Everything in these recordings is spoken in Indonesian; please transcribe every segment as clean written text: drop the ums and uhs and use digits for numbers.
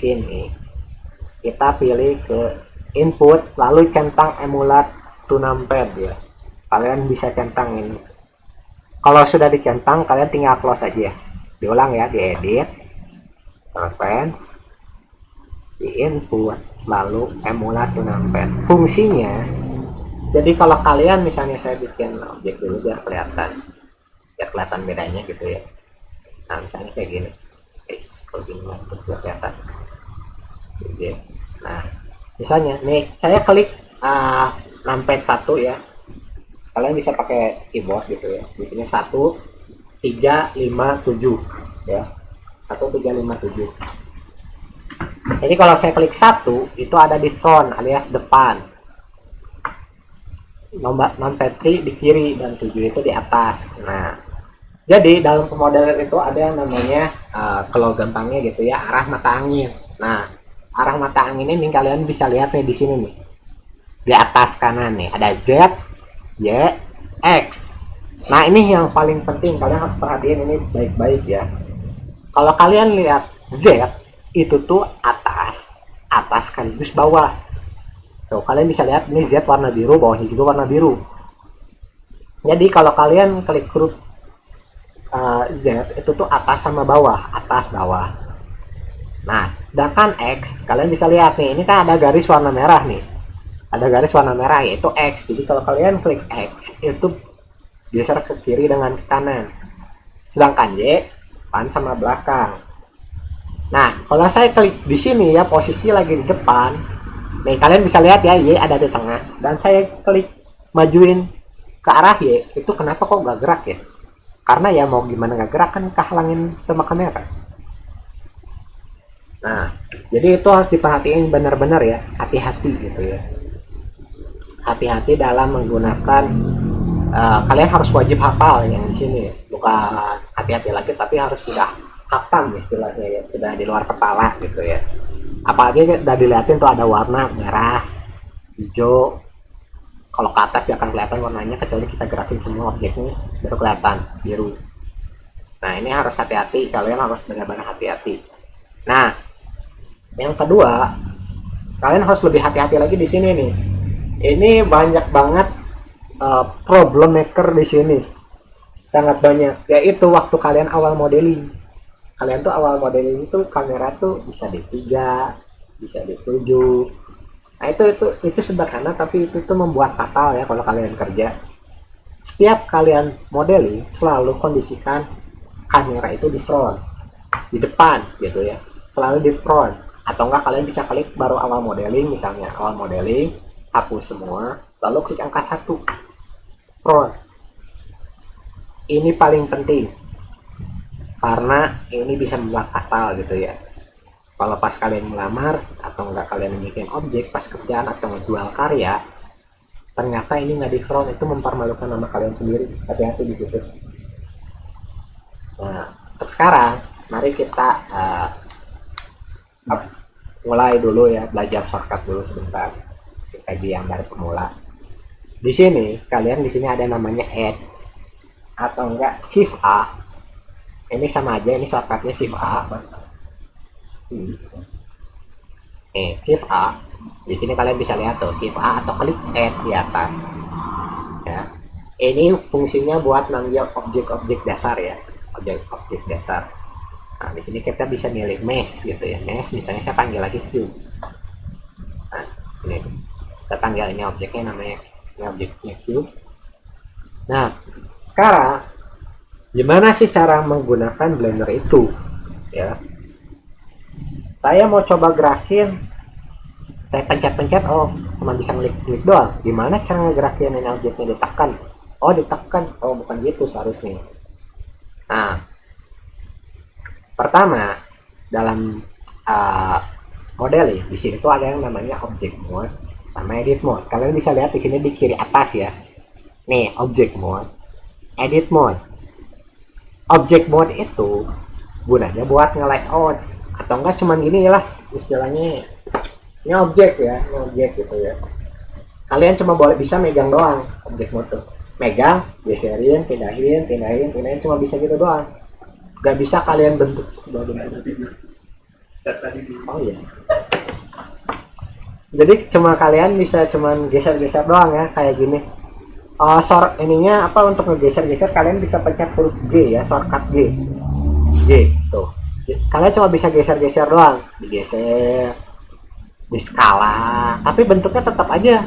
sini kita pilih ke input, lalu centang emulat to numpad ya. Kalian bisa centang ini. Kalau sudah dicentang, kalian tinggal close aja. Diulang ya, diedit, open, di input, lalu emulat to numpad. Fungsinya, jadi kalau kalian misalnya saya bikin objek dulu biar kelihatan bedanya gitu ya. Nah misalnya kayak gini, kalau gini biar kelihatan. Nah misalnya nih saya klik numpad 1 ya, kalian bisa pakai keyboard gitu ya. Di sini 1 3 5 7 ya, 1 3 5 7. Jadi kalau saya klik 1 itu ada di front alias depan, nomor numpad 3 di kiri dan 7 itu di atas. Nah jadi dalam pemodelan itu ada yang namanya kalau gampangnya gitu ya, arah mata angin. Nah arah mata angin ini kalian bisa lihat nih di sini nih, di atas kanan nih ada Z, Y, X. Nah ini yang paling penting, kalian harus perhatiin ini baik-baik ya. Kalau kalian lihat Z itu tuh atas sekaligus bawah. Tuh kalian bisa lihat ini Z warna biru, bawahnya juga warna biru. Jadi kalau kalian klik huruf Z itu tuh atas sama bawah, atas bawah. Nah sedangkan X kalian bisa lihat nih, ini kan ada garis warna merah nih, ada garis warna merah yaitu X. Jadi kalau kalian klik X itu geser ke kiri dengan ke kanan, sedangkan Y depan sama belakang. Nah kalau saya klik di sini ya, posisi lagi di depan nih, kalian bisa lihat ya Y ada di tengah, dan saya klik majuin ke arah Y itu kenapa kok gak gerak ya? Karena ya mau gimana gak gerak kan kehalangin sama kamera. Nah jadi itu harus diperhatiin benar-benar ya, hati-hati gitu ya, hati-hati dalam menggunakan kalian harus wajib hafal yang di sini, bukan hati-hati lagi tapi harus sudah hatam istilahnya ya, sudah di luar kepala gitu ya. Apalagi udah dilihatin tuh ada warna merah, hijau, kalau ke atas ya akan kelihatan warnanya, kecuali kita gerakin semua objeknya baru kelihatan biru. Nah ini harus hati-hati, kalian harus benar-benar hati-hati. Nah yang kedua, kalian harus lebih hati-hati lagi di sini nih. Ini banyak banget problem maker di sini, sangat banyak, yaitu waktu kalian awal modeling. Kalian tuh awal modeling itu kamera tuh bisa di 3, bisa di 7. Nah itu sederhana, tapi itu tuh membuat fatal ya kalau kalian kerja. Setiap kalian modeling selalu kondisikan kamera itu di front, di depan gitu ya, selalu di front. Atau enggak kalian bisa klik baru awal modeling, misalnya awal modeling, hapus semua, lalu klik angka 1 front. Ini paling penting karena ini bisa membuat fatal gitu ya. Kalau pas kalian melamar atau enggak kalian bikin objek pas kerjaan atau menjual karya, ternyata ini nggak di front, itu mempermalukan nama kalian sendiri. Hati-hati di situ. Nah untuk sekarang mari kita mulai dulu ya, belajar shortcut dulu sebentar. Kita gambar pemula. Di sini kalian di sini ada namanya add atau enggak shift A. Ini sama aja, ini shortcutnya shift A. Shift A. Di sini kalian bisa lihat tuh shift A atau klik add di atas. Ya. Ini fungsinya buat manggil objek-objek dasar ya, objek-objek dasar. Nah, di sini kita bisa milih mesh gitu ya. Mesh misalnya saya panggil lagi cube. Nah, ini saya panggil ini objeknya, namanya ini objeknya cube. Nah, sekarang gimana sih cara menggunakan Blender itu? Ya. Saya mau coba gerakin, saya pencet-pencet, oh cuma bisa klik doang. Gimana cara ngegerakin ini objeknya? Ditekan. Oh ditekan, oh bukan gitu seharusnya. Nah, pertama dalam modeling di sini tuh ada yang namanya object mode sama edit mode. Kalian bisa lihat di sini di kiri atas ya. Nih object mode, edit mode. Object mode itu gunanya buat nge-layout atau enggak cuman gini lah istilahnya. Ini objek ya, ini objek gitu ya. Kalian cuma boleh bisa megang doang object mode tuh. Megang, geserin, pindahin, cuma bisa gitu doang. Gak bisa kalian bentuk. Oh iya. Jadi cuma kalian bisa cuman geser-geser doang ya kayak gini. Ininya apa, untuk ngegeser-geser kalian bisa pencet huruf G ya, shortcut G tuh. Kalian cuma bisa geser-geser doang, digeser, di skala, tapi bentuknya tetap aja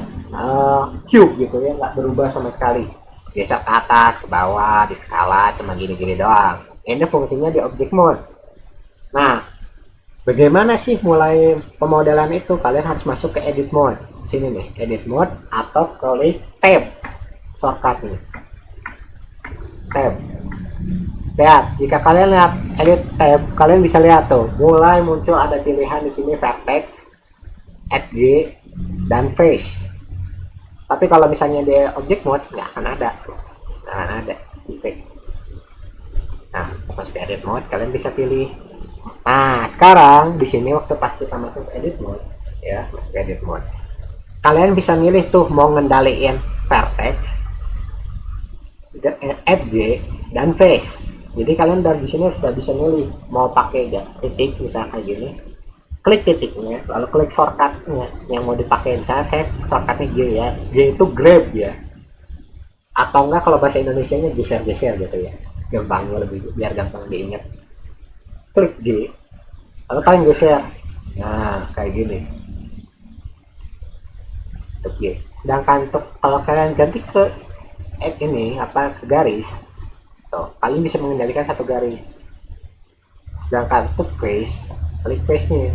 cube gitu ya, nggak berubah sama sekali. Geser ke atas, ke bawah, di skala cuma gini-gini doang. Ini fungsinya di object mode. Nah, bagaimana sih mulai pemodelan itu? Kalian harus masuk ke edit mode. Sini nih, edit mode atau klik tab. Shortcut nih. Tab. Lihat, jika kalian lihat edit tab, kalian bisa lihat tuh, mulai muncul ada pilihan di sini vertex, edge, dan face. Tapi kalau misalnya di object mode nggak akan ada. Nggak akan ada. Nah, masuk ke edit mode, kalian bisa pilih. Nah, sekarang di sini waktu pas kita masuk edit mode, ya, masuk edit mode, kalian bisa milih tuh mau ngendaliin vertex, edge, dan face. Jadi kalian dari sini sudah bisa milih mau pakai titik misalnya kayak gini, klik titiknya, lalu klik shortcutnya yang mau dipakai. Misalnya saya shortcutnya G ya, G itu grab ya, atau enggak kalau bahasa Indonesia nya geser-geser gitu ya, gampang, lebih biar gampang diingat. Klik G, lalu kalian geser, nah kayak gini. Klik G. Sedangkan untuk kalau kalian ganti ke ini apa, ke garis, tuh, kalian bisa mengendalikan satu garis. Sedangkan untuk face, klik face nya.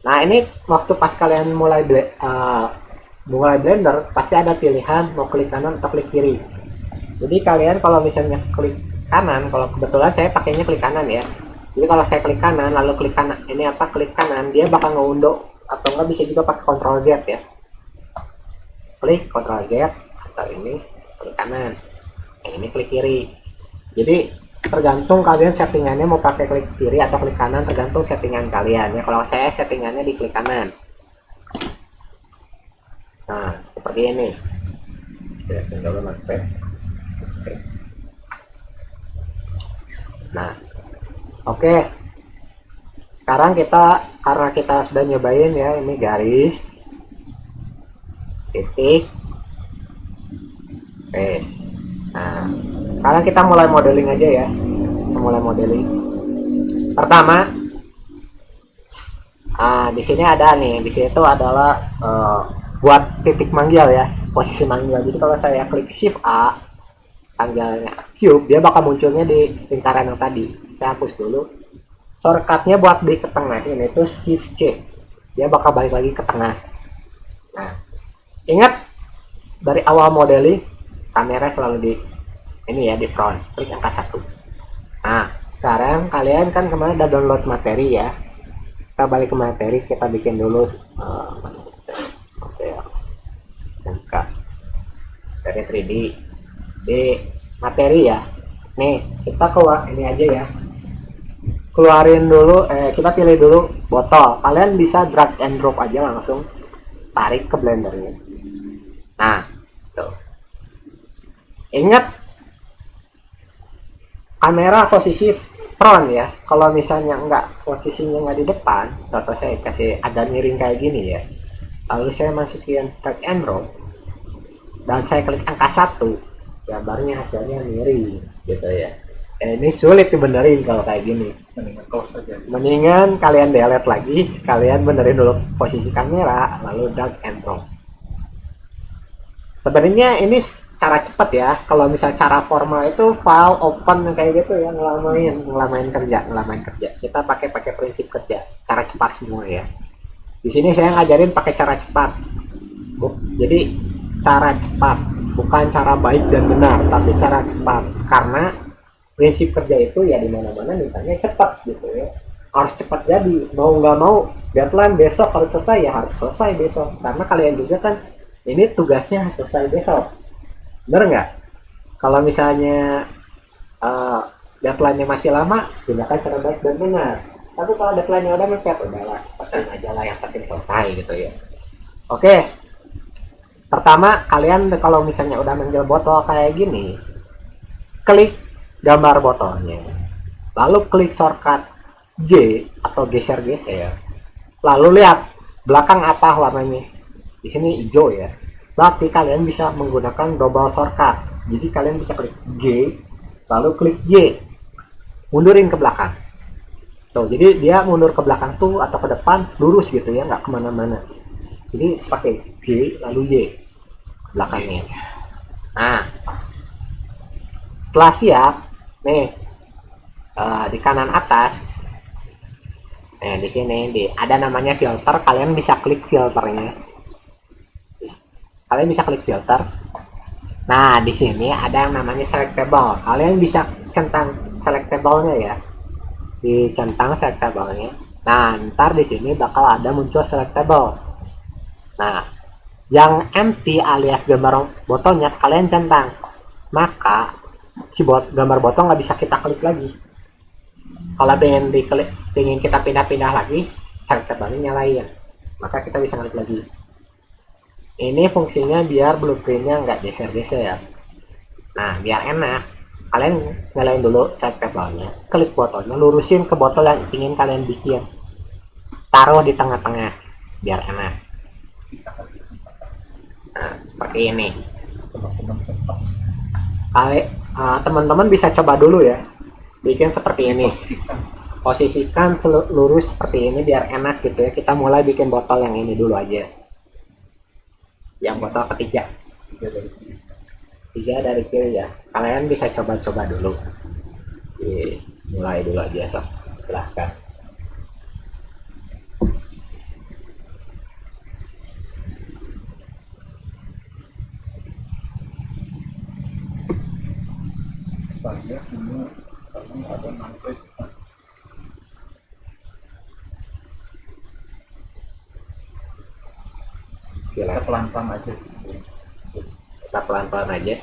Nah ini waktu pas kalian mulai blender pasti ada pilihan mau klik kanan atau klik kiri. Jadi kalian kalau misalnya klik kanan, kalau kebetulan saya pakainya klik kanan ya. Jadi kalau saya klik kanan lalu klik kanan, ini apa, klik kanan, dia bakal ngunduh, atau enggak bisa juga pakai Ctrl Z ya. Klik Ctrl Z atau ini klik kanan, yang ini klik kiri. Jadi tergantung kalian settingannya mau pakai klik kiri atau klik kanan, tergantung settingan kalian ya. Kalau saya settingannya di klik kanan. Nah seperti ini. Nah oke, sekarang karena kita sudah nyobain ya, ini garis, titik, oke. Nah sekarang kita mulai modeling aja ya. Kita mulai modeling. Pertama, di sini ada nih, di sini itu adalah buat titik manggil ya, posisi manggil. Jadi kalau saya klik Shift A, tanggalnya cube, dia bakal munculnya di lingkaran yang tadi. Saya hapus dulu. Shortcutnya buat di ke tengah ini itu Shift C, dia bakal balik lagi ke tengah. Nah ingat, dari awal modeling kamera selalu di ini ya, di front, klik angka 1. Nah sekarang kalian kan kemarin udah download materi ya, kita balik ke materi, kita bikin dulu dari 3D di materi ya. Nih kita keluar ini aja ya, keluarin dulu, kita pilih dulu botol. Kalian bisa drag and drop aja, langsung tarik ke blendernya. Nah tuh, ingat kamera posisi front ya. Kalau misalnya enggak, posisinya nggak di depan, contoh saya kasih agak miring kayak gini ya, lalu saya masukin drag and drop dan saya klik angka 1, gambarnya hasilnya miring gitu ya. Ini sulit dibenerin kalau kayak gini. Mendingan kalian delete lagi, kalian benerin dulu posisi kamera, lalu drag and drop. Sebenarnya ini cara cepat ya. Kalau misalnya cara formal itu file open kayak gitu ya, ngelamain kerja. Kita pakai prinsip kerja, cara cepat semua ya. Di sini saya ngajarin pakai cara cepat. Jadi cara cepat, bukan cara baik dan benar, tapi cara cepat. Karena prinsip kerja itu ya dimana-mana mintanya cepat gitu ya, harus cepat. Jadi mau nggak mau deadline besok harus selesai ya, harus selesai besok. Karena kalian juga kan ini tugasnya harus selesai besok, bener nggak? Kalau misalnya deadline-nya masih lama, gunakan cara baik dan benar. Tapi kalau deadline-nya udah mepet, udahlah cepetin aja lah, yang penting selesai gitu ya. Oke, pertama kalian kalau misalnya udah manggil botol kayak gini, klik gambar botolnya. lalu klik shortcut G atau geser-geser, lalu lihat belakang apa warnanya. Di sini hijau ya, berarti kalian bisa menggunakan double shortcut. Jadi kalian bisa klik G lalu klik Y, mundurin ke belakang tuh. Jadi dia mundur ke belakang tuh atau ke depan lurus gitu ya, nggak kemana-mana. Jadi pakai G lalu Y belakangnya. Nah setelah siap nih, di kanan atas, nah di sini ada namanya filter. Kalian bisa klik filternya, nah di sini ada yang namanya selectable. Kalian bisa centang selectable-nya ya, dicentang selectable-nya. Nah ntar di sini bakal ada muncul selectable. Nah yang empty alias gambar botolnya kalian centang, maka si gambar botol nggak bisa kita klik lagi. Kalau pengen kita pindah-pindah lagi, selectable-nya nyalain, maka kita bisa klik lagi. Ini fungsinya biar blueprintnya nggak geser-geser ya. Nah biar enak, kalian nyalain dulu selectable-nya, klik botolnya, lurusin ke botol yang ingin kalian bikin, taruh di tengah-tengah biar enak. Nah seperti ini. Teman-teman bisa coba dulu ya, bikin seperti ini, posisikan lurus seperti ini biar enak gitu ya. Kita mulai bikin botol yang ini dulu aja, yang botol ketiga, tiga dari kiri ya. Kalian bisa coba-coba dulu. Mulai dulu aja, sok silahkan. Banyak ini karena ada nanti kita pelan-pelan aja. Kita pelan-pelan aja.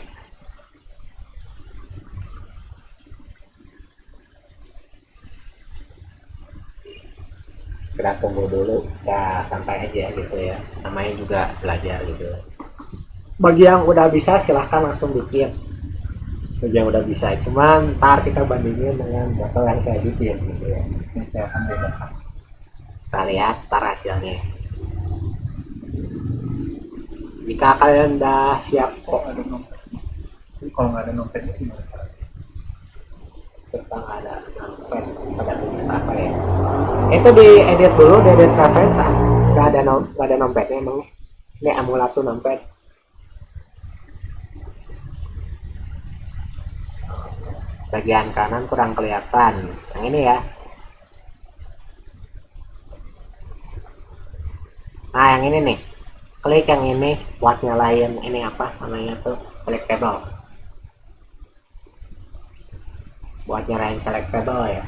Kita tunggu dulu, kita santai aja gitu ya. Namanya juga belajar gitu. Bagi yang udah bisa silahkan langsung bikin. Bagi yang udah bisa, cuman ntar kita bandingin dengan botol yang saya bikin gitu ya. Ini saya akan bedakan. Kita lihat ntar hasilnya. Jika kalian udah siap, Kok ada nompet? Jadi kalau nggak ada nompetnya gimana? kita nggak ada nompet pada tujuh apa ya? Itu diedit dulu, diedit reference. Nggak ada nompetnya emang. Ini emulator nompet. Bagian kanan kurang kelihatan. Yang ini ya. Nah yang ini nih, klik yang ini buat nyalain ini apa namanya tuh, selectable. Buat nyalain selectable ya.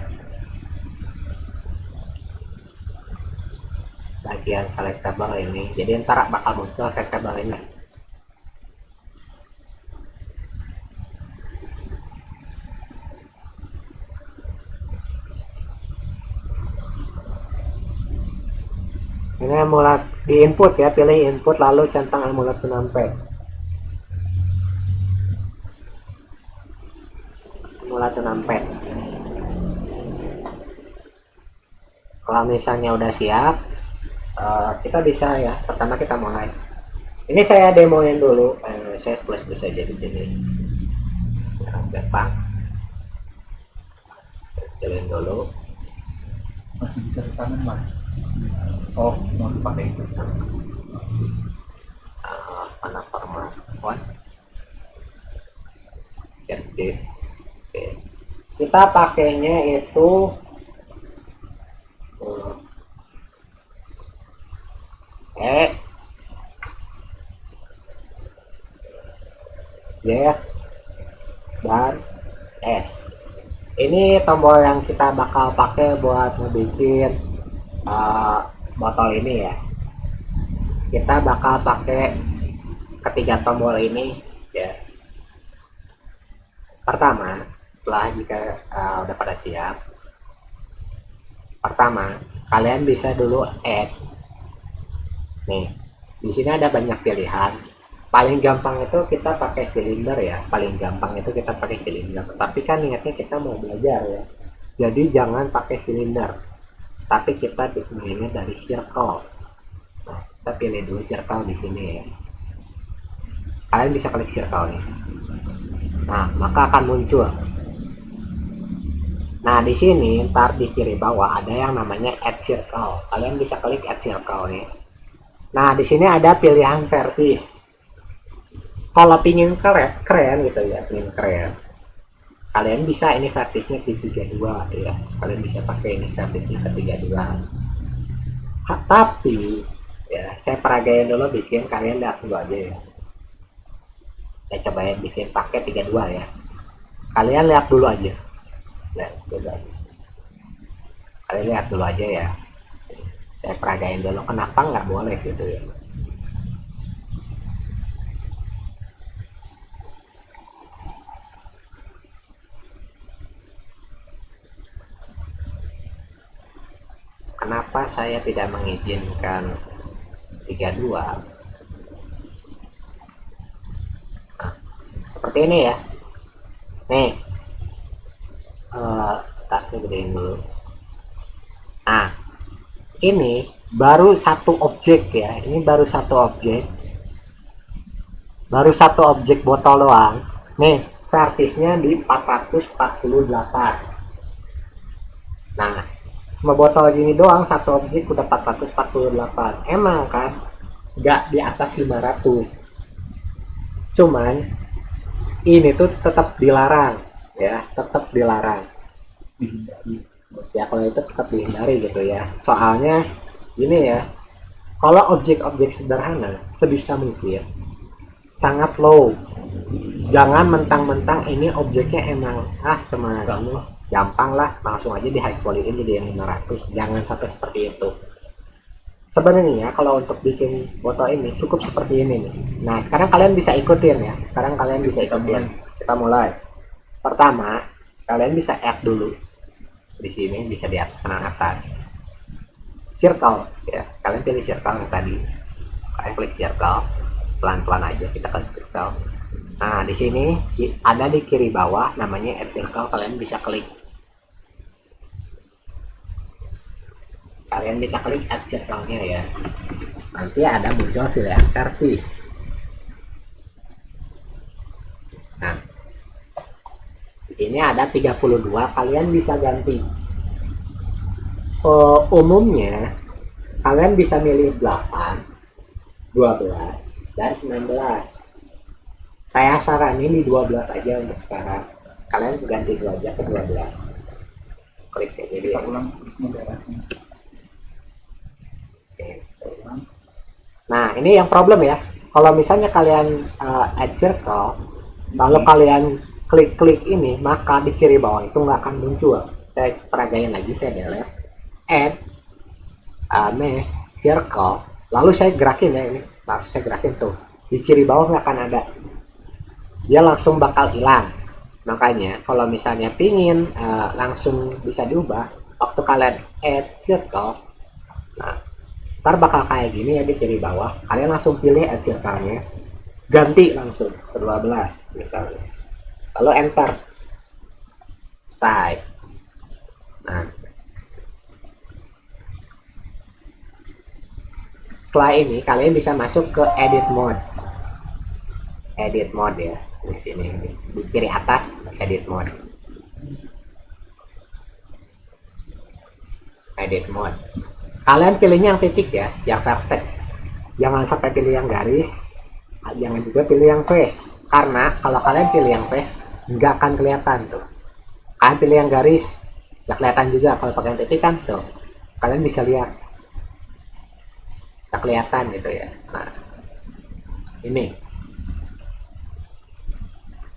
Bagian selectable ini, jadi ntar bakal muncul selectable ini. Ini emulat di input ya, pilih input lalu centang emulat numpad. Emulat numpad. Kalau misalnya udah siap, kita bisa ya. Pertama kita mulai. Ini saya demoin dulu. Saya plus saja di sini. Gampang. Jalan dulu. Masih bisa di kanan mas. Oh, mau dipakai itu. Mana format one. Jadi, kita pakainya itu Z dan S. Ini tombol yang kita bakal pakai buat ngebikin botol ini ya. Kita bakal pakai ketiga tombol ini ya. Pertama, setelah jika udah pada siap, pertama kalian bisa dulu add. Nih, di sini ada banyak pilihan. Paling gampang itu kita pakai silinder ya. Paling gampang itu kita pakai silinder. Tapi kan niatnya kita mau belajar ya. Jadi jangan pakai silinder, tapi kita dimulainya dari circle. Nah, kita pilih dulu circle di sini ya. Kalian bisa klik circle nih. Nah, maka akan muncul. Nah, di sini ntar di kiri bawah ada yang namanya add circle. Kalian bisa klik add circle nih. Nah, di sini ada pilihan vertis. Kalau pingin keren gitu ya, pingin keren, kalian bisa ini vertisnya di 32 ya. Kalian bisa pakai ini vertisnya ke 32. Tapi ya, saya peragain dulu bikin, kalian lihat dulu aja ya. Saya cobain bikin pakai 32 ya. Kalian lihat dulu aja. Lihat dulu aja. Kalian lihat dulu aja ya. Saya peragain dulu kenapa nggak boleh gitu ya. Kenapa saya tidak mengizinkan 32? Nah, seperti ini ya. Nih, tasnya gedein dulu. Nah, ini baru satu objek ya. Ini baru satu objek. Baru satu objek botol doang. Nih, vertisnya di 448. Nah, cuma botol gini doang satu objek udah 448. Emang kan nggak di atas 500. Cuman ini tuh tetap dilarang ya, tetap dilarang. Ya kalau itu tetap dihindari gitu ya. Soalnya ini ya, kalau objek-objek sederhana sebisa mungkin sangat low. Jangan mentang-mentang ini objeknya emang cuma kamu gampang lah, langsung aja di high quality jadi yang 500. Jangan sampai seperti itu. Sebenarnya kalau untuk bikin botol ini cukup seperti ini nih. Nah, sekarang kalian bisa ikutin ya. Sekarang kalian bisa ikutin. Kita mulai. Pertama, kalian bisa add dulu. Di sini bisa di atas, kanan atas. Circle ya. Kalian pilih circle yang tadi. Kalian klik circle. Pelan-pelan aja kita klik circle. Nah, di sini ada di kiri bawah namanya add circle, kalian bisa klik. Kalian bisa klik add circle-nya ya. Nanti ada muncul pilihan vertis. Nah, ini ada 32, kalian bisa ganti. Umumnya kalian bisa milih 8, 12, dan 19. Saya saranin di 12 aja untuk sekarang. Kalian ganti dulu aja ke 12. Klik kayak gini. Kita ulang moderasinya. Nah, ini yang problem ya. Kalau misalnya kalian add circle, lalu kalian klik-klik ini, maka di kiri bawah itu nggak akan muncul. Saya peragain lagi, saya delete add mesh circle, lalu saya gerakin ya ini, lalu saya gerakin tuh di kiri bawah nggak akan ada, dia langsung bakal hilang. Makanya kalau misalnya pingin langsung bisa diubah, waktu kalian add circle, nah ntar bakal kayak gini ya di kiri bawah. Kalian langsung pilih add circle-nya, ganti langsung ke 12 misalnya, lalu enter side. Nah, setelah ini kalian bisa masuk ke edit mode ya, di sini di kiri atas edit mode. Kalian pilihnya yang titik ya, yang vertex, jangan sampai pilih yang garis, jangan juga pilih yang face, karena kalau kalian pilih yang face nggak akan kelihatan tuh. Kalian pilih yang garis nggak kelihatan juga. Kalau pakai yang titik kan tuh kalian bisa lihat nggak kelihatan gitu ya. Nah, ini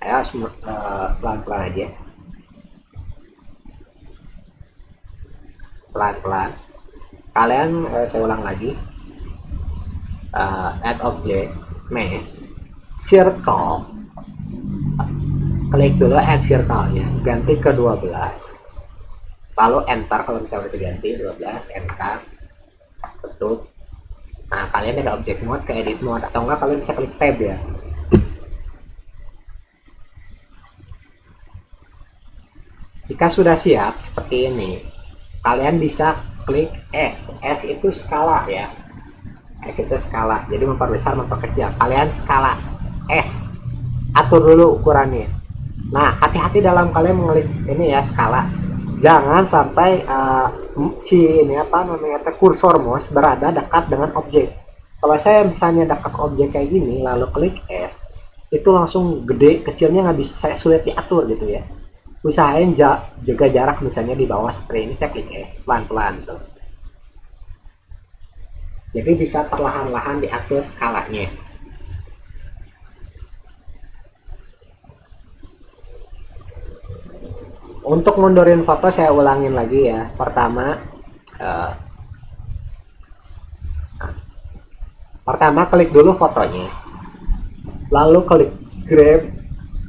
ayo pelan-pelan aja, pelan-pelan. Kalian saya ulang lagi, add object mesh circle, klik dulu add circle-nya, ganti ke 12, lalu enter. Kalau misalnya udah diganti 12, enter, tutup. Nah, kalian ada object mode ke edit mode, atau enggak kalian bisa klik tab ya. Jika Jika sudah siap seperti ini, kalian bisa klik S. S itu skala ya. S itu skala. Jadi memperbesar, memperkecil. Kalian skala S. Atur dulu ukurannya. Nah, hati-hati dalam kalian mengklik ini ya skala. Jangan sampai si ini apa namanya kursor mouse berada dekat dengan objek. Kalau saya misalnya dekat objek kayak gini, lalu klik S, itu langsung gede, kecilnya nggak bisa, saya sulit diatur gitu ya. Usahain jaga jarak misalnya di bawah seperti ini, saya klik S pelan-pelan tuh. Jadi bisa perlahan-lahan diatur skalanya. Untuk mundurin foto saya ulangin lagi ya. Pertama klik dulu fotonya, lalu klik grab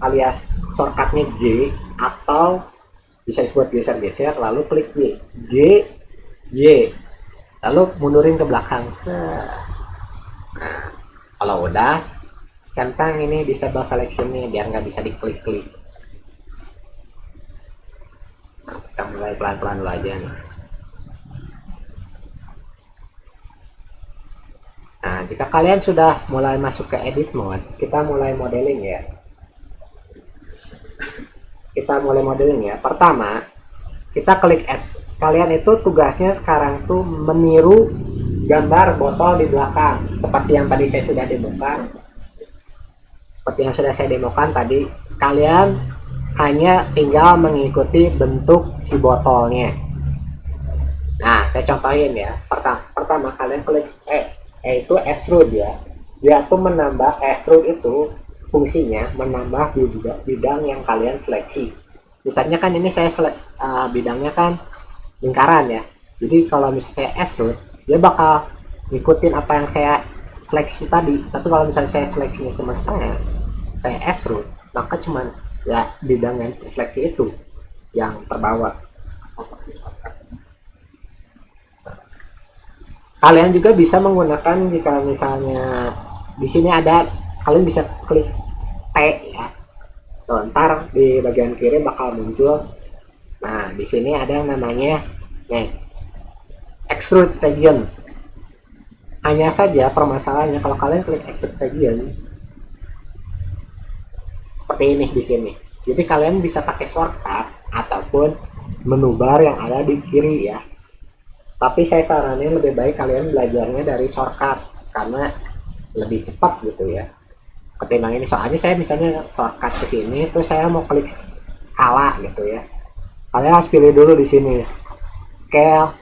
alias shortcutnya G, atau bisa disebut geser-geser, lalu klik Y, G, Y, lalu mundurin ke belakang. Nah, kalau udah centang ini disable selectionnya biar nggak bisa diklik-klik. Nah, kita mulai pelan-pelan dulu aja nih. Nah, jika kalian sudah mulai masuk ke edit mode, kita mulai modeling ya. Pertama, kita klik S. Kalian itu tugasnya sekarang tuh meniru gambar botol di belakang, seperti yang tadi saya sudah demokan. Tadi, kalian hanya tinggal mengikuti bentuk si botolnya. Nah, saya contohin ya. Pertama kalian klik itu extrude ya. Dia tuh menambah extrude itu fungsinya menambah bidang yang kalian seleksi. Misalnya kan ini saya bidangnya kan lingkaran ya. Jadi kalau misalnya saya extrude, dia bakal ngikutin apa yang saya seleksi tadi. Tapi kalau misalnya saya seleksinya cuma setengah, saya extrude, maka cuman ya bidang yang seleksi itu yang terbawa. Kalian juga bisa menggunakan, jika misalnya di sini ada, kalian bisa klik T ya. Tuh, ntar di bagian kiri bakal muncul. Nah, di sini ada yang namanya extrude region. Hanya saja permasalahannya kalau kalian klik extrude region seperti ini di sini. Jadi kalian bisa pakai shortcut ataupun menu bar yang ada di kiri ya. Tapi saya saranin lebih baik kalian belajarnya dari shortcut karena lebih cepat gitu ya ketimbang ini. Soalnya saya misalnya shortcut ke sini terus saya mau klik skala gitu ya, kalian harus pilih dulu di sini scale,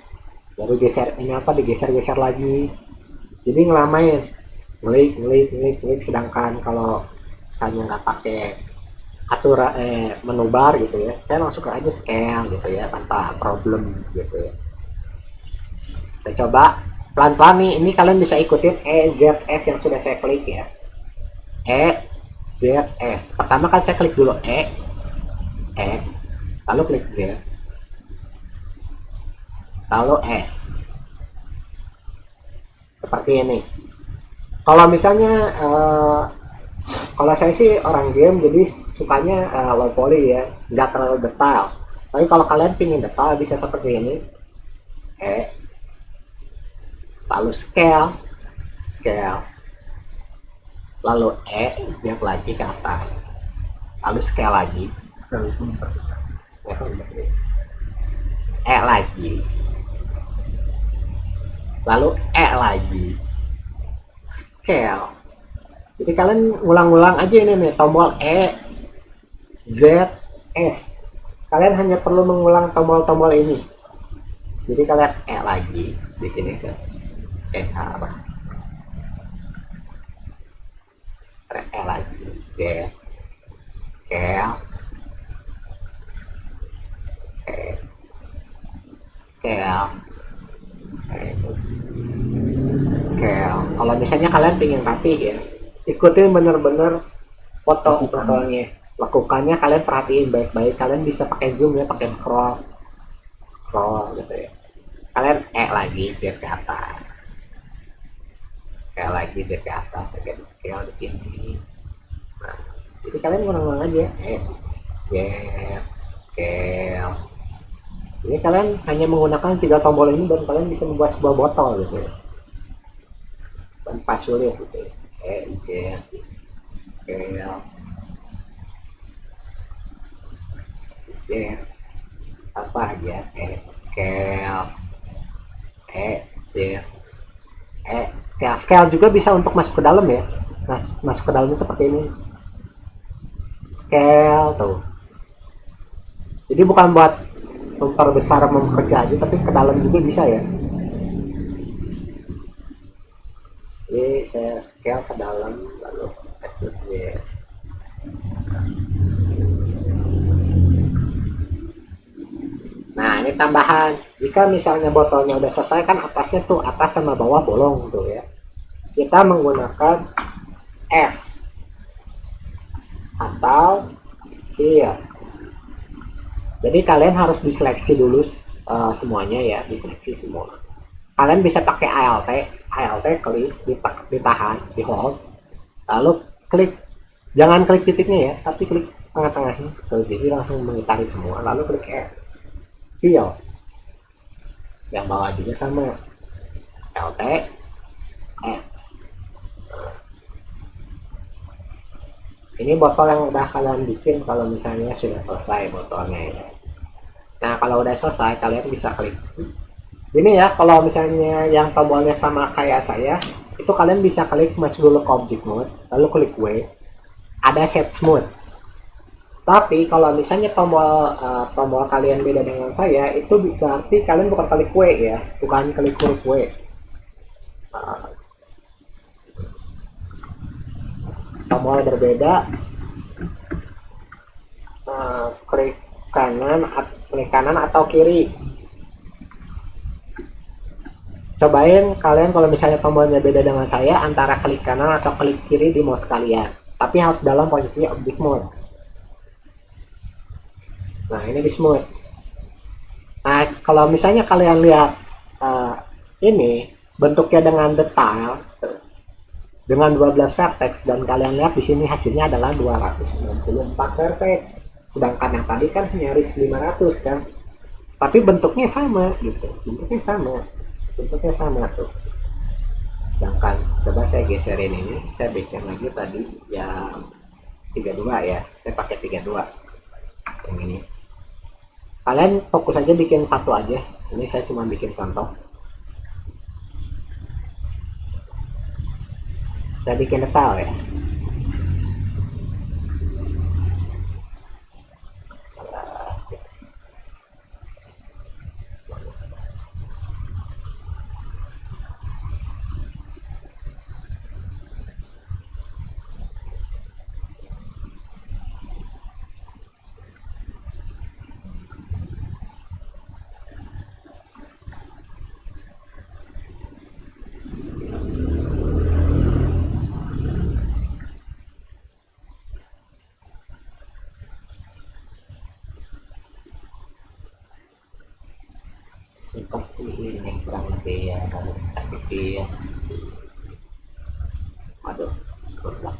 baru geser ini apa, digeser-geser lagi, jadi ngelamain klik. Sedangkan kalau misalnya nggak pakai aturan menu bar gitu ya, saya langsung aja scale gitu ya tanpa problem gitu ya. Kita coba pelan-pelan nih, ini kalian bisa ikutin EZS yang sudah saya klik ya. EZS. Pertama kan saya klik dulu lalu klik Z, lalu S. Seperti ini. Kalau misalnya kalau saya sih orang game jadi sukanya low poly ya, nggak terlalu detail. Tapi kalau kalian pingin detail bisa seperti ini. Lalu scale, lalu biar lagi ke atas, lalu scale lagi, lagi, lalu lagi, scale. Jadi kalian ulang-ulang aja ini nih tombol Z, S. Kalian hanya perlu mengulang tombol-tombol ini. Jadi kalian lagi di sini kan. Lagi kalau misalnya kalian pengen rapi ya, ikutin bener-bener foto-fotonya, lakukannya kalian perhatiin baik-baik. Kalian bisa pakai zoom ya, pakai scroll gitu ya. Kalian lagi biar ke atas, lagi biar ke atas, bagian scale di sini. Nah, jadi kalian ngulang-ngulang aja scale. Jadi kalian hanya menggunakan 3 tombol ini dan kalian bisa membuat sebuah botol gitu ya, tanpa sulit gitu ya. Scale, apa aja, scale, scale juga bisa untuk masuk ke dalam ya. Nah, masuk ke dalamnya seperti ini, scale tuh. Jadi bukan buat memperbesar memperkecil aja, tapi ke dalam juga bisa ya. Jadi saya scale ke dalam lalu ya. Nah, ini tambahan. Jika misalnya botolnya udah selesai kan atasnya tuh, atas sama bawah bolong tuh ya. Kita menggunakan F atau iya. Jadi kalian harus diseleksi dulu semuanya ya, diseleksi semua. Kalian bisa pakai ALT klik, ditahan, di hold, lalu klik, jangan klik titiknya ya, tapi klik tengah-tengahnya, jadi langsung mengitari semua, lalu klik F. Feel yang bawah juga sama, LT F. Ini botol yang udah kalian bikin kalau misalnya sudah selesai botolnya ya. Nah, kalau udah selesai kalian bisa klik ini ya. Kalau misalnya yang tombolnya sama kayak saya, itu kalian bisa klik masuk dulu ke object mode, lalu klik W, ada set smooth. Tapi kalau misalnya tombol kalian beda dengan saya, itu berarti kalian bukan klik W ya, bukan klik huruf W. Tombol berbeda, klik kanan atau kiri. Cobain kalian kalau misalnya tombolnya beda dengan saya, antara klik kanan atau klik kiri di mouse kalian, tapi harus dalam posisi object mode. Nah, ini di smooth. Nah, kalau misalnya kalian lihat ini bentuknya dengan detail dengan 12 vertex, dan kalian lihat di sini hasilnya adalah 264 vertex, sedangkan yang tadi kan nyaris 500 kan, tapi bentuknya sama gitu, bentuknya sama tuh. Sedangkan coba saya geserin ini, saya bikin lagi tadi yang 32 ya, saya pakai 32 yang ini. Kalian fokus aja bikin satu aja, ini saya cuma bikin contoh. Saya bikin detail ya. Seperti ini kurang lebih ya, harus aktifin. Aduh, goblok.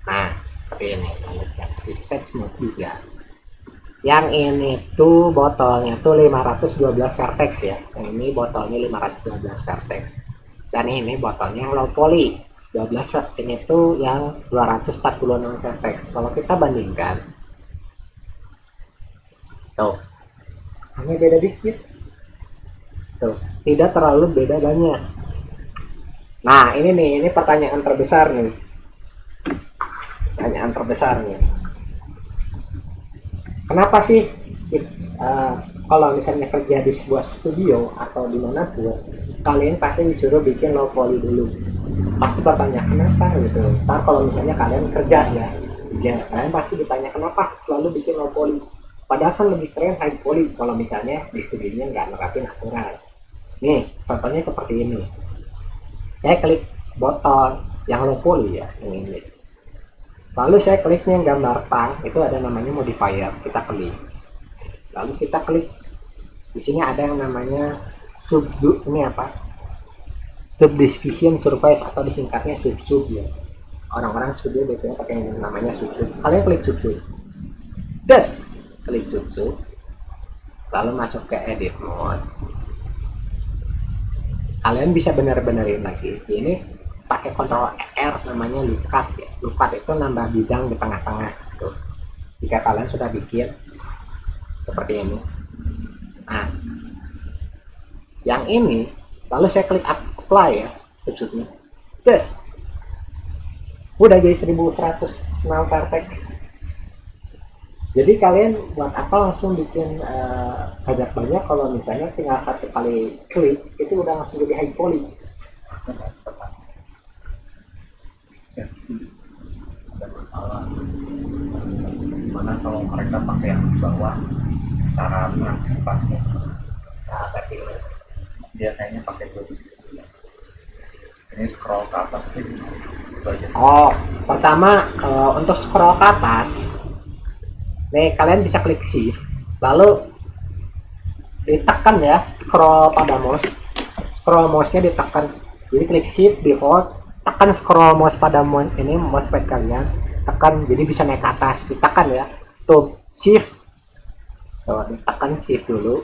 Nah, seperti ini, lalu di set smooth juga. Yang ini tuh botolnya tuh 512 vertex ya, yang ini botolnya 512 vertex, dan ini botolnya yang low poly 12 watt, ini tuh yang 246 vertex. Kalau kita bandingkan tuh, hanya beda dikit tuh, tidak terlalu beda banyak. Nah, ini nih, ini pertanyaan terbesar nih, kenapa sih kalau misalnya kerja di sebuah studio atau dimanapun, kalian pasti disuruh bikin low poly dulu? Pasti bertanya kenapa gitu. Ntar kalau misalnya kalian kerja ya, kalian pasti ditanya kenapa selalu bikin low poly, padahal kan lebih keren high poly kalau misalnya di studionya nggak nerapin aturan. Nih contohnya seperti ini, saya klik botol yang low poly ya, yang ini, lalu saya kliknya yang gambar tang, itu ada namanya modifier, kita klik, lalu kita klik di sini ada yang namanya subdo, ini apa, subdivision surface atau disingkatnya sub ya. Orang-orang studio biasanya pakai yang namanya sub. Kalian klik sub. Klik sub. Lalu masuk ke edit mode. Kalian bisa benar-benarin lagi. Ini pakai Ctrl R namanya lookup ya. Lookup itu nambah bidang di tengah-tengah. Tuh. Jika kalian sudah bikin seperti ini. Nah, yang ini lalu saya klik apply ya, subnya. Udah jadi 1100 perfect. Jadi kalian buat apa langsung bikin banyak kalau misalnya tinggal satu kali klik itu udah langsung jadi high poly. Ada masalah. Gimana kalau mereka pakai yang di bawah cara mengantisipasinya? Nah, berarti Dia kayaknya pakai dua. Ini scroll ke atas sih. oh, pertama untuk scroll ke atas. Nih, kalian bisa klik shift, lalu ditekan ya, scroll pada mouse. Scroll mouse-nya ditekan. Jadi klik shift, di hold, tekan scroll mouse pada mouse ini, mousepad kalian, tekan jadi bisa naik ke atas. Ditekan ya. Tuh, shift. Tuh, ditekan shift dulu.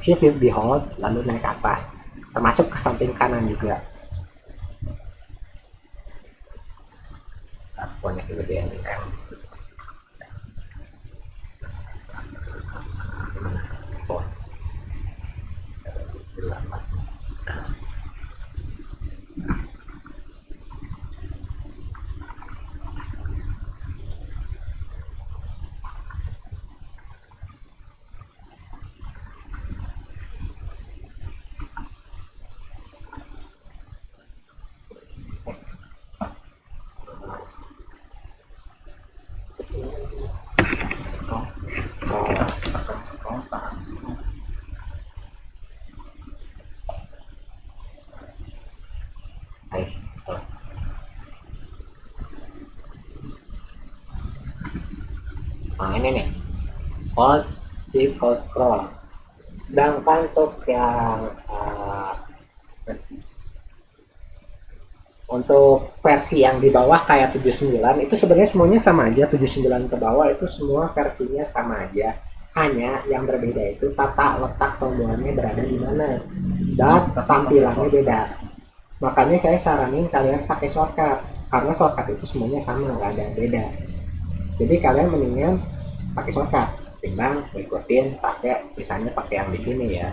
Shift di hold, lalu naik ke atas. Termasuk ke samping kanan juga. Nah, pokoknya kegedean ini kan. Nah ini nih, hold shift hold scroll. Sedangkan untuk yang untuk versi yang di bawah kayak 79 itu sebenarnya semuanya sama aja. 79 ke bawah itu semua versinya sama aja, hanya yang berbeda itu tata letak tombolnya berada di mana dan tampilannya beda. Makanya saya saranin kalian pakai shortcut, karena shortcut itu semuanya sama, nggak ada yang beda. Jadi kalian mendingan pakai shortcut timbang ikutin pakai misalnya pakai yang di sini ya.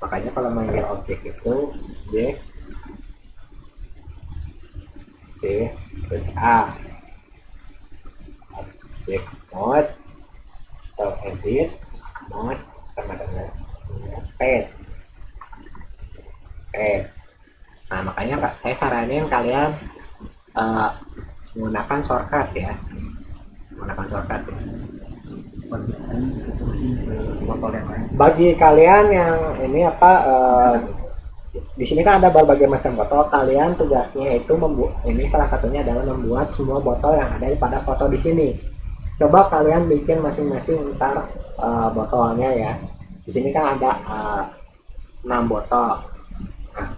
Makanya kalau manggil objek itu D terus A, objek mode atau edit mode sama dengan P. Nah makanya Kak, saya saranin kalian menggunakan shortcut ya. Bagi kalian yang ini di sini kan ada berbagai macam botol. Kalian tugasnya itu membuat ini, salah satunya adalah membuat semua botol yang ada pada foto di sini. Coba kalian bikin masing-masing ntar botolnya ya. Di sini kan ada 6 botol. Nah,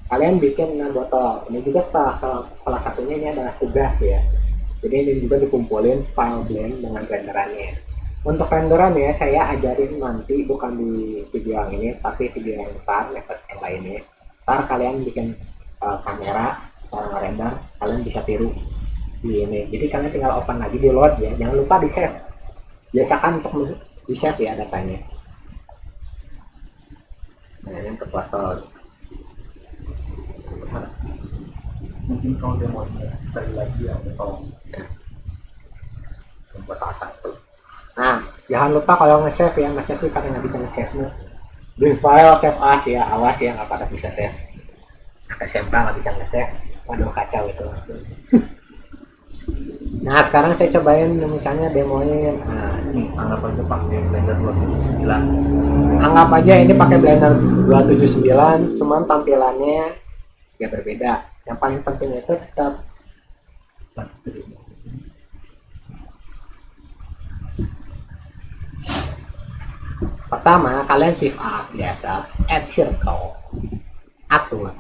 kalian bikin 6 botol. Ini juga salah satunya ini adalah tugas ya. Jadi ini juga dikumpulin file blend dengan renderannya. Untuk renderannya saya ajarin nanti, bukan di video yang ini, tapi video yang ntar, metode yang lainnya. Ntar kalian bikin kamera, cara ngerender, kalian bisa tiru di ini. Jadi kalian tinggal open lagi, di load ya. Jangan lupa di save. Biasakan untuk di save ya datanya. Nah ini untuk botol. Mungkin kalau dia mau sekali lagi ya, tolong. Botol 1. Nah, jangan lupa kalau nge-save ya, masa sih kadang nggak bisa nge-save nya. Di file save as ya, awas ya nggak pada bisa save. SMP nggak bisa nge-save, waduh kacau itu. Nah, sekarang saya cobain misalnya demoin. Nah, Ini anggap aja pakai Blender 279. anggap aja ini pakai Blender 279, cuman tampilannya ya berbeda. Yang paling penting itu tetap pertama kalian shift up biasa, add circle. atur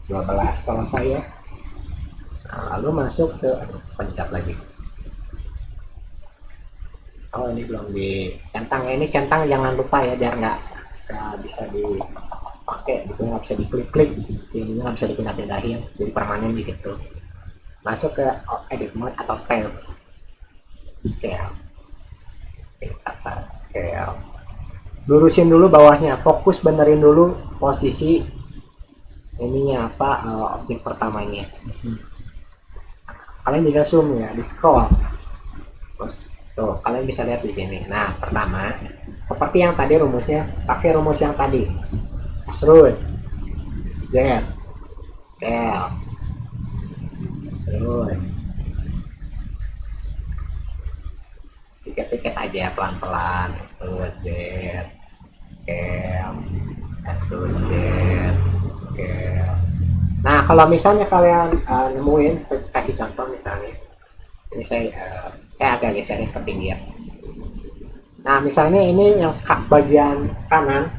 12 kalau saya. Nah, lalu masuk ke pencet lagi. Oh ini belum dicentang ya, ini centang jangan lupa ya biar nggak bisa dipakai gitu, nggak bisa diklik-klik, ini nggak bisa dipindah-pindahin jadi permanen di situ. Masuk ke edit mode atau scale, scale, lurusin dulu bawahnya, fokus benerin dulu posisi ininya apa, objek pertamanya. Kalian bisa zoom ya, di scroll terus tuh kalian bisa lihat di sini. Nah pertama seperti yang tadi rumusnya, pakai rumus yang tadi, root z del terus tiket-tiket aja pelan-pelan, terus z del terus z del. Nah kalau misalnya kalian nemuin, kasih contoh misalnya ini saya agak geserin ke pinggir. Nah misalnya ini yang bagian kanan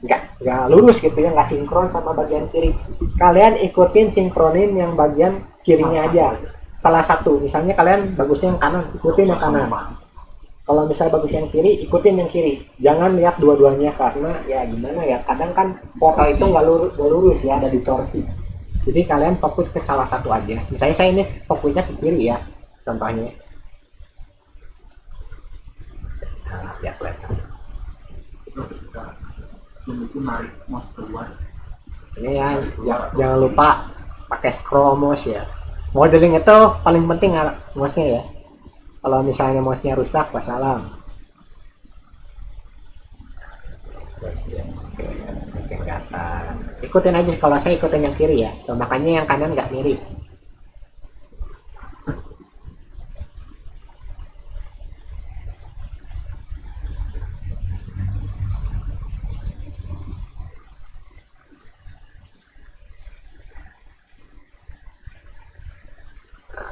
nggak lurus gitu ya, nggak sinkron sama bagian kiri, kalian ikutin sinkronin yang bagian kirinya aja, salah satu. Misalnya kalian bagusnya yang kanan, ikutin yang kanan. Kalau misalnya bagus yang kiri, ikutin yang kiri. Jangan lihat dua-duanya, karena ya gimana ya, kadang kan foto itu nggak lurus ya, ada distorsi. Jadi kalian fokus ke salah satu aja. Misalnya saya ini fokusnya ke kiri ya, contohnya. Nah, ya kelihatan. Itu narik mouse keluar. Ini ya, jangan lupa pakai scroll mouse ya. Modeling itu paling penting mouse-nya ya. Kalau misalnya mouse-nya rusak, wassalam. Ikutin aja, kalau saya ikutin yang kiri ya. Tuh, makanya yang kanan nggak miris.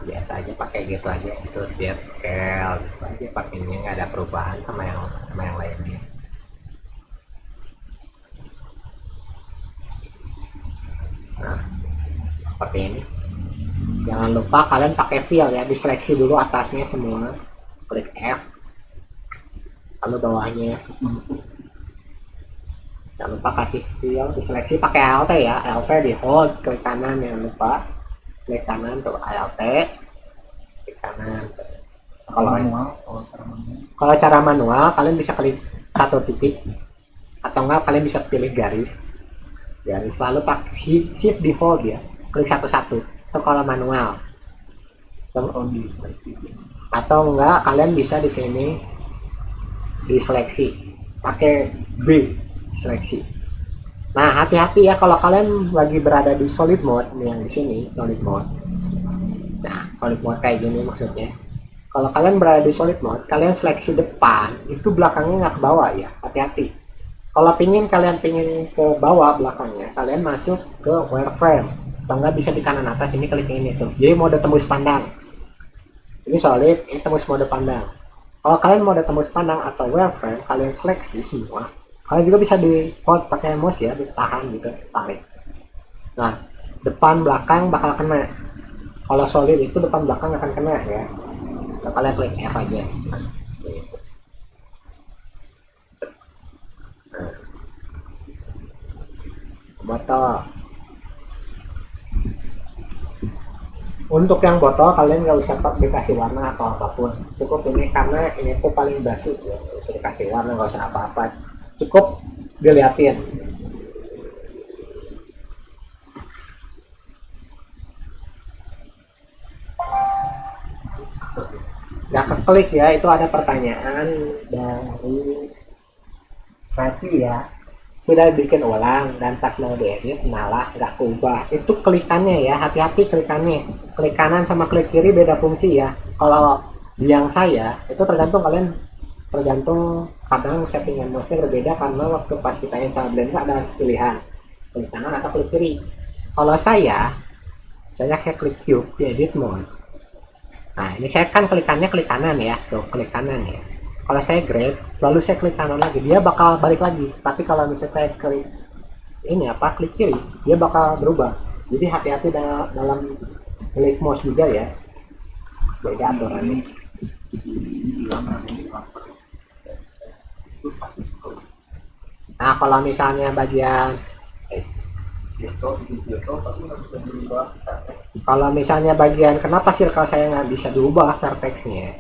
Biasa aja pakai gitu aja, itu biar scale gitu aja, pakainya nggak ada perubahan sama yang lainnya. Nah seperti ini. Jangan lupa kalian pakai fill ya, diseleksi dulu atasnya semua, klik F, lalu bawahnya jangan lupa kasih fill, diseleksi pakai Alt ya, Alt di hold, klik kanan, jangan lupa klik kanan tuh Alt, klik kanan. Kalau cara manual kalian bisa klik satu titik, atau enggak kalian bisa pilih garis, lalu pakai shift di hold ya, klik satu-satu. Itu kalau manual. Atau enggak kalian bisa di sini diseleksi pakai B, seleksi. Nah hati-hati ya kalau kalian lagi berada di solid mode, yang di sini solid mode. Nah solid mode kayak gini maksudnya. Kalau kalian berada di solid mode, kalian seleksi depan, itu belakangnya nggak ke bawah ya, hati-hati. Kalau kalian pingin ke bawah belakangnya, kalian masuk ke wireframe, atau nggak bisa di kanan atas, ini klik ini tuh. Jadi mode tembus pandang. Ini solid, ini tembus mode pandang. Kalau kalian mode tembus pandang atau wireframe, kalian seleksi semua. Kalian juga bisa di hold pakai mouse ya, ditahan gitu, tarik. Nah, depan belakang bakal kena. Kalau solid itu depan belakang akan kena ya. Nah, kalian klik F aja. Nah, botol. Untuk yang botol kalian nggak usah dikasih warna atau apapun, cukup ini karena ini tuh paling basic ya, nggak usah dikasih warna, nggak usah apa-apa, cukup diliatin. Nggak keklik ya, itu ada pertanyaan dari Rati ya, sudah bikin ulang dan tak mau diedit malah nggak keubah. Itu klikannya ya, hati-hati klikannya, klik kanan sama klik kiri beda fungsi ya. Kalau di yang saya itu tergantung kadang settingan mouse-nya berbeda, karena waktu pas kita install Blender ada pilihan klik kanan atau klik kiri. Kalau saya kayak klik cube di edit mode. Nah ini saya kan klikannya klik kanan ya, tuh klik kanan ya. Kalau saya grab, lalu saya klik kanan lagi, dia bakal balik lagi. Tapi kalau misalnya saya klik ini apa, klik kiri, dia bakal berubah. Jadi hati-hati dalam klik mouse juga ya, beda aturannya. Nah kalau misalnya bagian kalau misalnya bagian kenapa circle saya nggak bisa diubah vertexnya,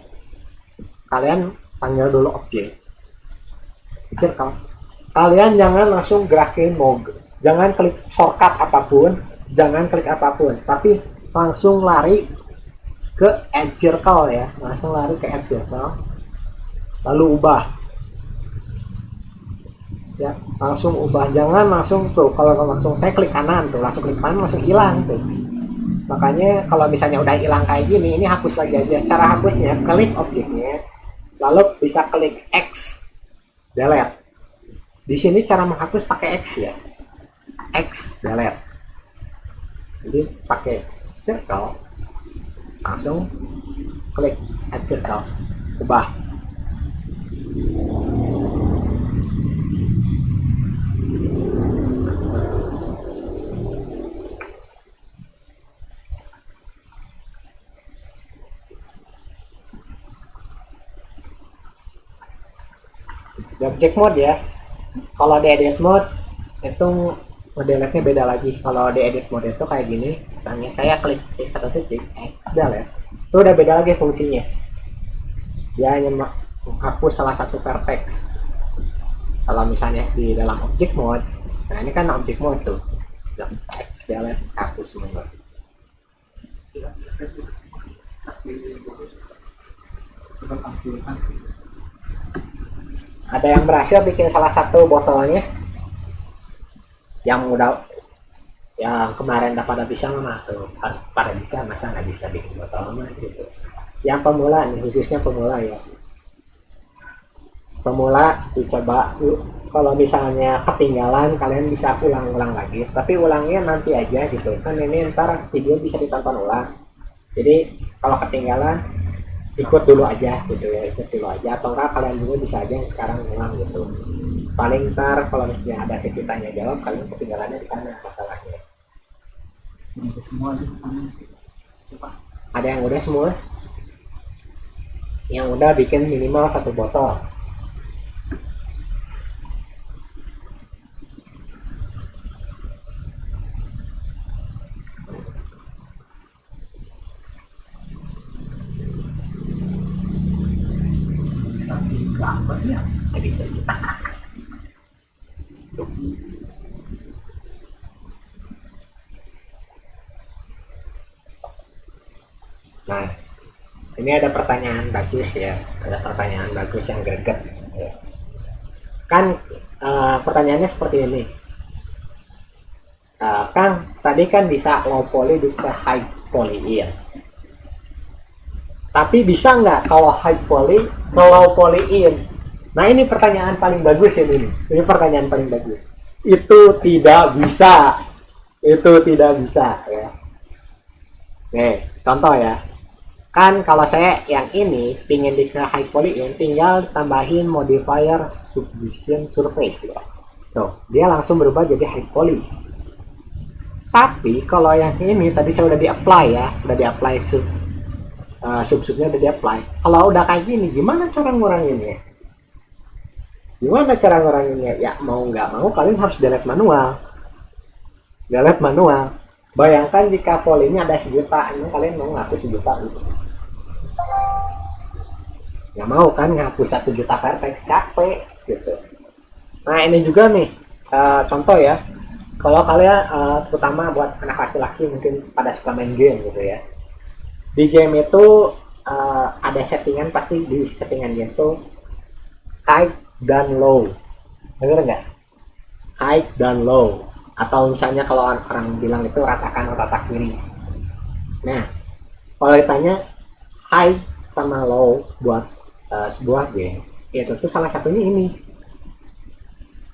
kalian panggil dulu objek circle. Kalian jangan langsung gerakin jangan klik shortcut apapun, jangan klik apapun, tapi langsung lari ke add circle ya, langsung lari ke add circle, lalu ubah ya, langsung ubah. Jangan langsung tuh, kalau langsung saya klik kanan tuh, langsung klik kanan langsung hilang tuh. Makanya kalau misalnya udah hilang kayak gini, ini hapus lagi aja. Cara hapusnya, klik objeknya, lalu bisa klik X, delete. Di sini cara menghapus pakai X ya, X delete. Jadi pakai circle, langsung klik add circle, ubah. Di object mode ya. Kalau di edit mode itu modelnya beda lagi. Kalau di edit mode itu kayak gini, misalnya saya klik satu titik, udah ya, itu udah beda lagi fungsinya. Dia hanya menghapus salah satu vertex. Kalau misalnya di dalam object mode, nah ini kan object mode tuh, dia hapus semua. Ada yang berhasil bikin salah satu botolnya yang kemarin udah pada bisa mah tuh, harus pada bisa, masa nggak bisa bikin botol mah gitu. Yang pemula nih, khususnya pemula ya, pemula dicoba yuk. Kalau misalnya ketinggalan, kalian bisa ulang-ulang lagi, tapi ulangnya nanti aja gitu kan, ini ntar video bisa ditonton ulang. Jadi kalau ketinggalan ikut dulu aja gitu ya, ikut dulu aja, atau enggak kalian juga bisa aja yang sekarang ulang gitu. Paling ntar kalau misalnya ada sesi tanya jawab, kalian ketinggalannya di sana masalahnya. Ada yang udah semua? Yang udah bikin minimal satu botol. Nah, ini ada pertanyaan bagus ya, ada pertanyaan bagus yang greget ya. Kan pertanyaannya seperti ini, Kang, tadi kan bisa low poly bisa high poly ya, tapi bisa nggak kalau high poly ke low poly in? Nah ini pertanyaan paling bagus ini pertanyaan paling bagus. Itu tidak bisa, itu tidak bisa ya. Oke, contoh ya. Kan kalau saya yang ini pingin di high poly in, tinggal tambahin modifier subdivision surface ya. Tuh, dia langsung berubah jadi high poly. Tapi kalau yang ini tadi saya udah di apply ya, udah di apply subnya udah di apply. Kalau udah kayak gini, gimana cara nguranginnya? Gimana cara nguranginnya? Ya mau nggak mau kalian harus delete manual. Delete manual. Bayangkan jika polynya ada 1 juta, ini kalian mau ngapus 1 juta gitu. Nggak mau kan ngapus 1 juta vertex, capek gitu. Nah ini juga nih contoh ya, kalau kalian terutama buat anak laki-laki mungkin pada suka main game gitu ya, di game itu ada settingan, pasti di settingan game itu high dan low, bener nggak? High dan low, atau misalnya kalau orang bilang itu rata kanan rata kiri. Nah kalau ditanya high sama low buat sebuah game, itu tuh salah satunya ini,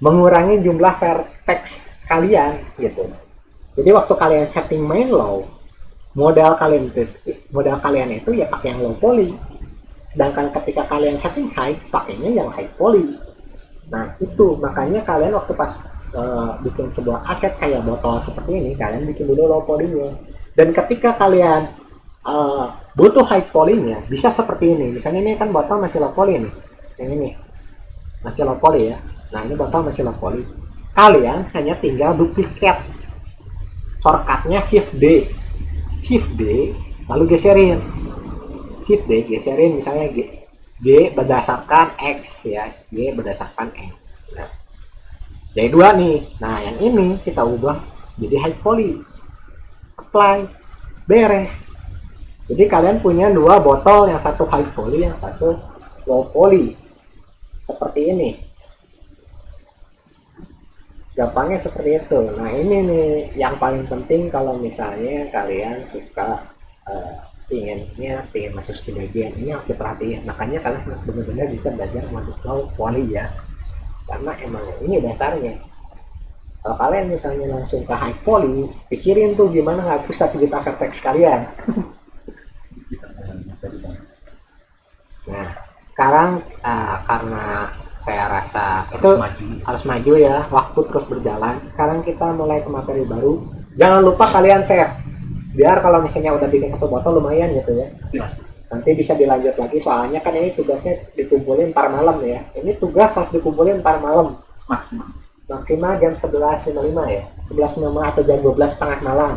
mengurangi jumlah vertex kalian gitu. Jadi waktu kalian setting main low, modal kalian itu ya pakai yang low poly, sedangkan ketika kalian setting high, pakainya yang high poly. Nah itu makanya kalian waktu pas bikin sebuah aset kayak botol seperti ini, kalian bikin dulu low polynya. Dan ketika kalian butuh high polynya, bisa seperti ini. Misalnya ini kan botol masih low poly nih, yang ini masih low poly ya. Nah ini botol masih low poly. Kalian hanya tinggal duplikat shortcutnya shift D, lalu geserin. Shift D, geserin misalnya G berdasarkan X ya, G berdasarkan X. Nah, jadi 2 nih. Nah, yang ini kita ubah jadi high poly. Apply. Beres. Jadi kalian punya 2 botol, yang satu high poly, yang satu low poly. Seperti ini. Gampangnya seperti itu. Nah, ini nih yang paling penting kalau misalnya kalian suka ingin masuk ke bagian ini, harus diperhatiin. Makanya kalian harus benar-benar bisa belajar untuk low poly ya, karena emang ini dasarnya. Kalau kalian misalnya langsung ke high poly, pikirin tuh gimana nggak bisa kita teks kalian. Nah sekarang karena saya rasa itu harus maju ya, waktu terus berjalan. Sekarang kita mulai ke materi baru. Jangan lupa kalian share, biar kalau misalnya udah bikin satu botol lumayan gitu ya, nanti bisa dilanjut lagi. Soalnya kan ini tugasnya dikumpulin ntar malam ya, ini tugas harus dikumpulin ntar malam maksimal jam 11.55 ya, 11.55 atau jam 12 setengah malam.